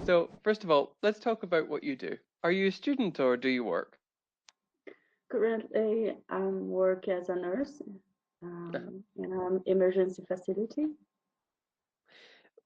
So, first of all, let's talk about what you do. Are you a student or do you work? Currently, I work as a nurse in an emergency facility.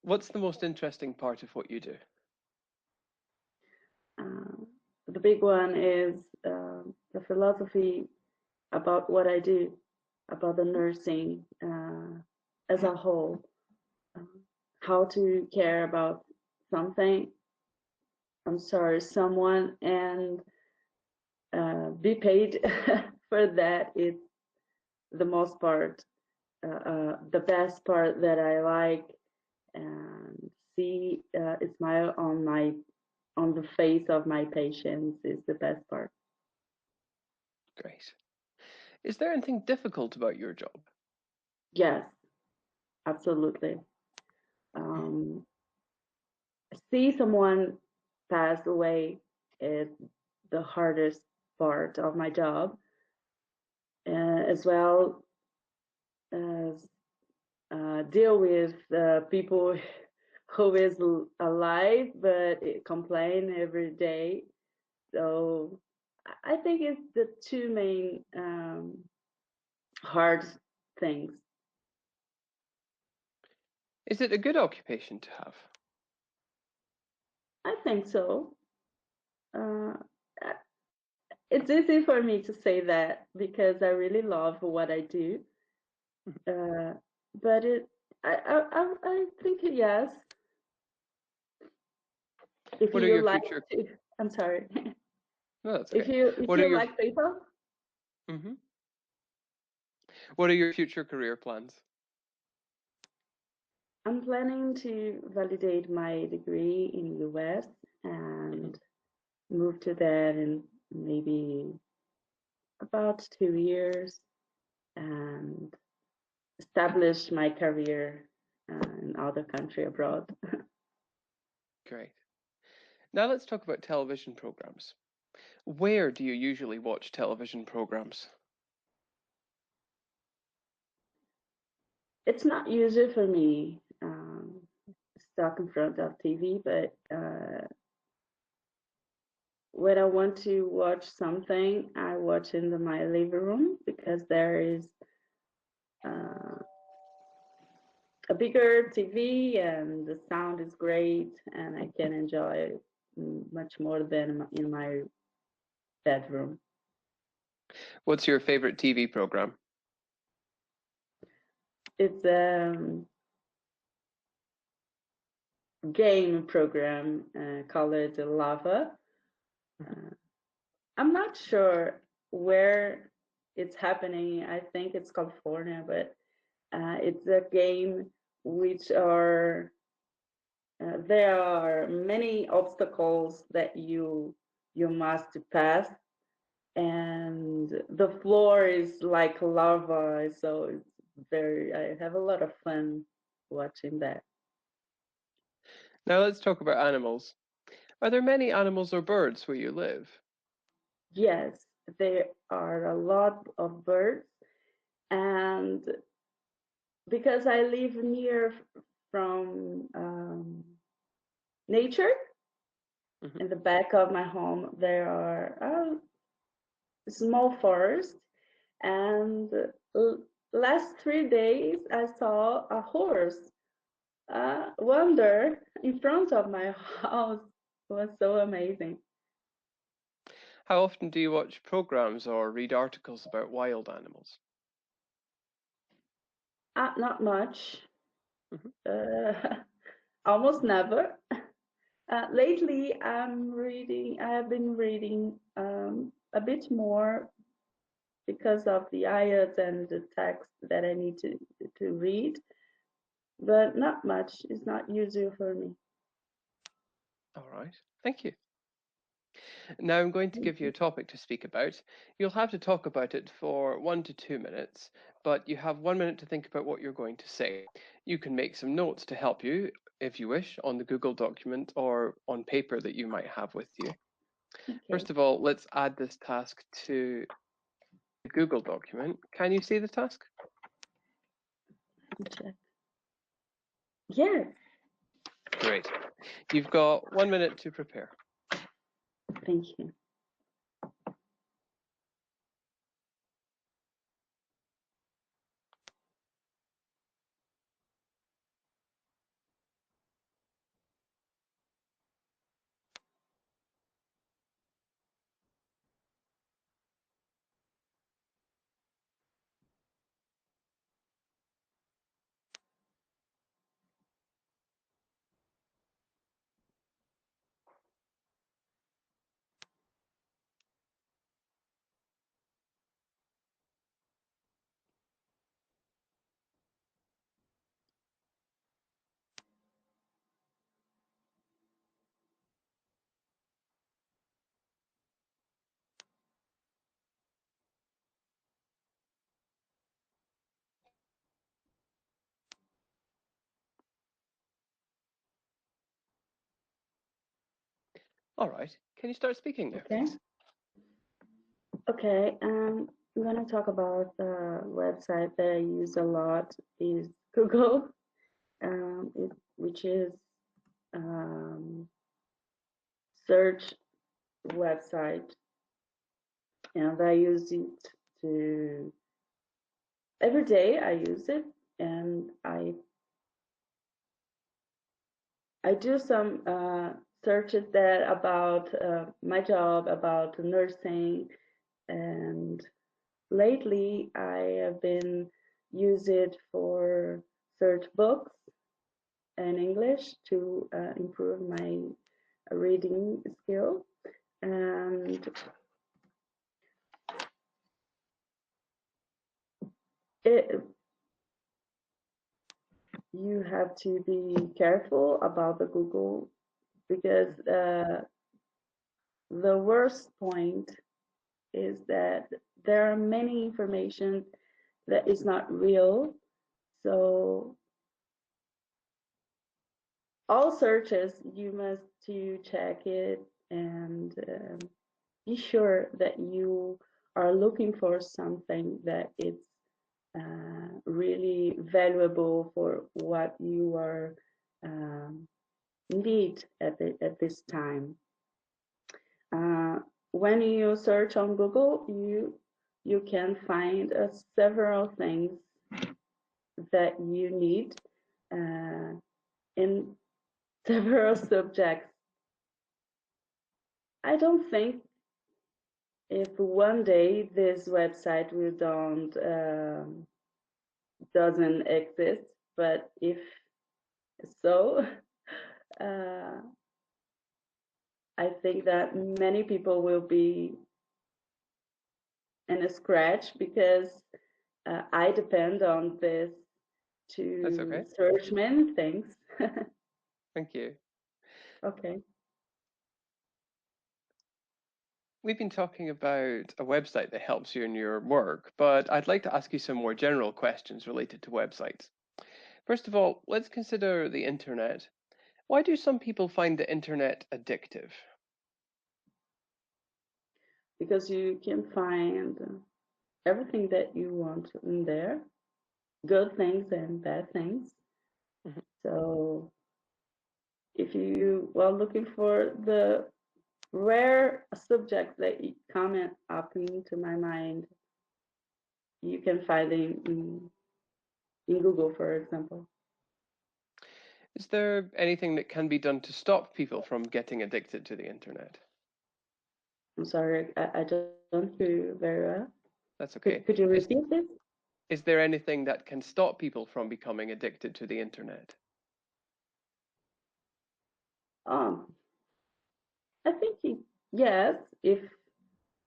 What's the most interesting part of what you do? Uh, the big one is the philosophy about what I do, about the nursing as a whole, uh, how to care about something, someone, and be paid for that. It's the most part, the best part that I like, and see a smile on the face of my patients is the best part. Great. Is there anything difficult about your job? Yes, absolutely. Um, see someone pass away is the hardest part of my job, as well as deal with people who is alive but complain every day. So I think it's the two main hard things. Is it a good occupation to have? I think so. Uh, it's easy for me to say that because I really love what I do. Uh, but I think yes. If What are you your like future? to, I'm sorry. No, that's If okay. if What are you your like people, hmm What are your future career plans? I'm planning to validate my degree in US Hmm. and move to that in maybe about 2 years and establish my career in other country abroad. Great. Now let's talk about television programs. Where do you usually watch television programs? It's not usual for me stuck in front of TV, but when I want to watch something, I watch in my living room because there is uh, a bigger TV and the sound is great and I can enjoy it much more than in my bedroom. What's your favorite TV program? It's a game program called Lava. Uh, I'm not sure where it's happening. I think it's California, but it's a game which are there are many obstacles that you must pass, and the floor is like lava, so it's very. I have a lot of fun watching that. Now let's talk about animals. Are there many animals or birds where you live? Yes, there are a lot of birds, and because I live near from nature, Hmm. in the back of my home, there are a small forest, and last 3 days I saw a horse wander in front of my house. It was so amazing. How often do you watch programs or read articles about wild animals? Not much, Hmm. uh, almost never. Lately, I have been reading a bit more because of the IELTS and the text that I need to read, but not much. It's not usual for me. All right, thank you. Now I'm going to give you a topic to speak about. You'll have to talk about it for 1 to 2 minutes, but you have 1 minute to think about what you're going to say. You can make some notes to help you, if you wish, on the Google document or on paper that you might have with you. Okay, First of all, let's add this task to the Google document. Can you see the task? let me check. Yes. Great. You've got 1 minute to prepare. Thank you. All right. Can you start speaking now, Okay. please? Okay. I'm gonna talk about the website that I use a lot is Google, which is um, search website, and I use it to every day. I use it, and I do some searches that about my job, about nursing, and lately I have been use it for search books in English to improve my reading skill. And it, you have to be careful about the Google because the worst point is that there are many information that is not real. So all searches you must to check it and be sure that you are looking for something that is really valuable for what you are um, need at this time. Uh, when you search on Google, you can find several things that you need in several subjects. I don't think if one day this website will don't doesn't exist, but if so, uh, I think that many people will be in a scratch because I depend on this That's to okay. search many things. Thank you. Okay. We've been talking about a website that helps you in your work, but I'd like to ask you some more general questions related to websites. First of all, let's consider the internet. Why do some people find the internet addictive? Because you can find everything that you want in there, good things and bad things. Mhm. So if you are looking for the rare subjects that come up into my mind, you can find in Google, for example. Is there anything that can be done to stop people from getting addicted to the internet? I'm sorry, I don't hear you very well. That's okay. Could you Is, repeat this? is there anything that can stop people from becoming addicted to the internet? Um, I think yes, if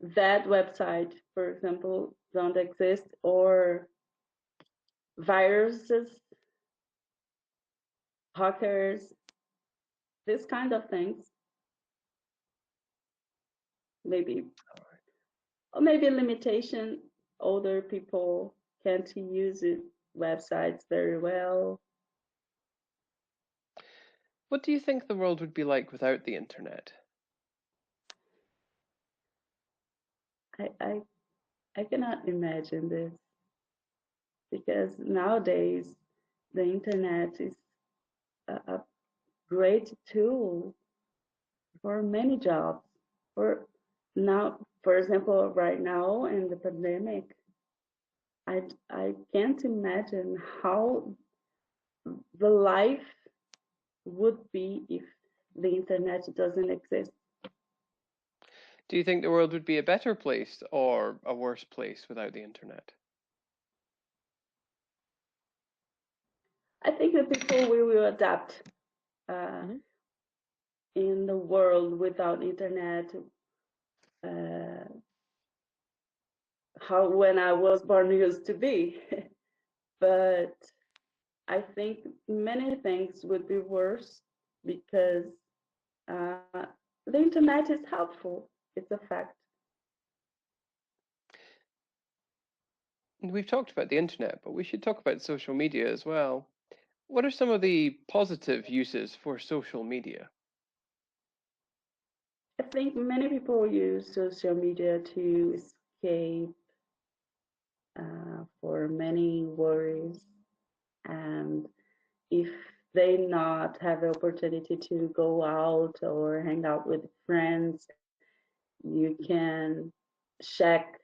that website, for example, don't exist or viruses, hackers, this kind of things, maybe, or maybe limitation, older people can't use it websites very well. What do you think the world would be like without the internet? I, I, I cannot imagine this because nowadays the internet is a great tool for many jobs. For now, for example, right now in the pandemic, I can't imagine how the life would be if the internet doesn't exist. Do you think the world would be a better place or a worse place without the internet? I think the people will adapt Mm-hmm. in the world without internet. Uh, how when I was born used to be, but I think many things would be worse because uh, the internet is helpful. It's a fact. We've talked about the internet, but we should talk about social media as well. What are some of the positive uses for social media? I think many people use social media to escape for many worries, and if they not have the opportunity to go out or hang out with friends, you can check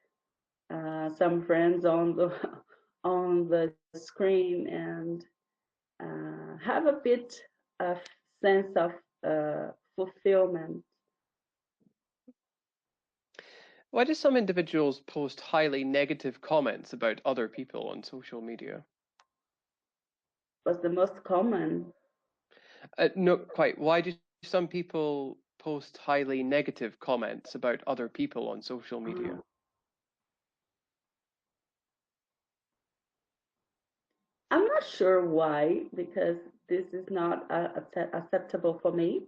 some friends on the on the screen and have a bit of sense of fulfillment. Why do some individuals post highly negative comments about other people on social media? Was the most common. Not quite. Why do some people post highly negative comments about other people on social Uh, media? I'm not sure why, because this is not acceptable for me.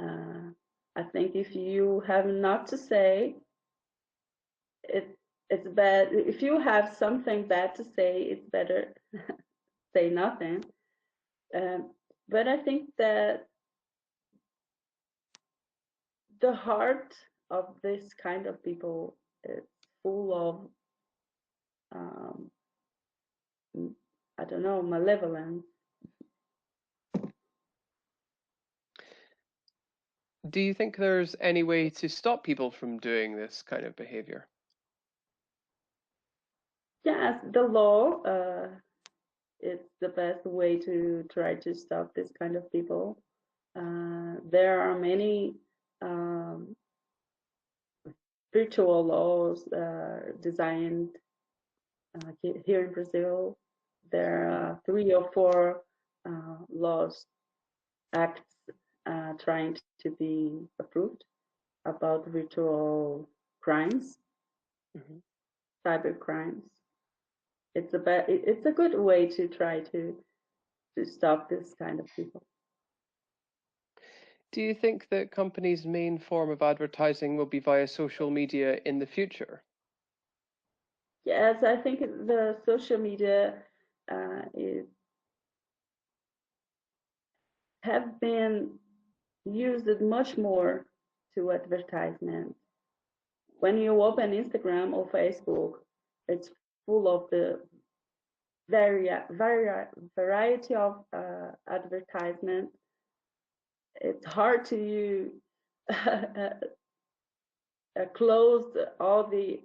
Uh, I think if you have not to say, it it's bad. If you have something bad to say, it's better say nothing. Um, but I think that the heart of this kind of people is full of, um, I don't know, malevolence. Do you think there's any way to stop people from doing this kind of behavior? Yes, the law is the best way to try to stop this kind of people. There are many um, virtual laws designed here in Brazil. There are 3 or 4 laws, acts trying to be approved about virtual crimes, Mhm. cyber crimes. It's a good way to try to stop this kind of people. Do you think that companies' main form of advertising will be via social media in the future? Yes, I think the social media is have been used much more to advertisement. When you open Instagram or Facebook, it's full of the variety of advertisement. It's hard to close all the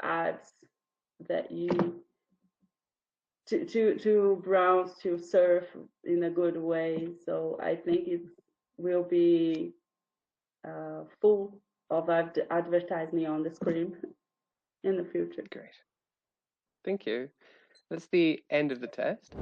ads that you to browse to surf in a good way. So I think it will be full of advertising on the screen in the future. Great. Thank you. That's the end of the test.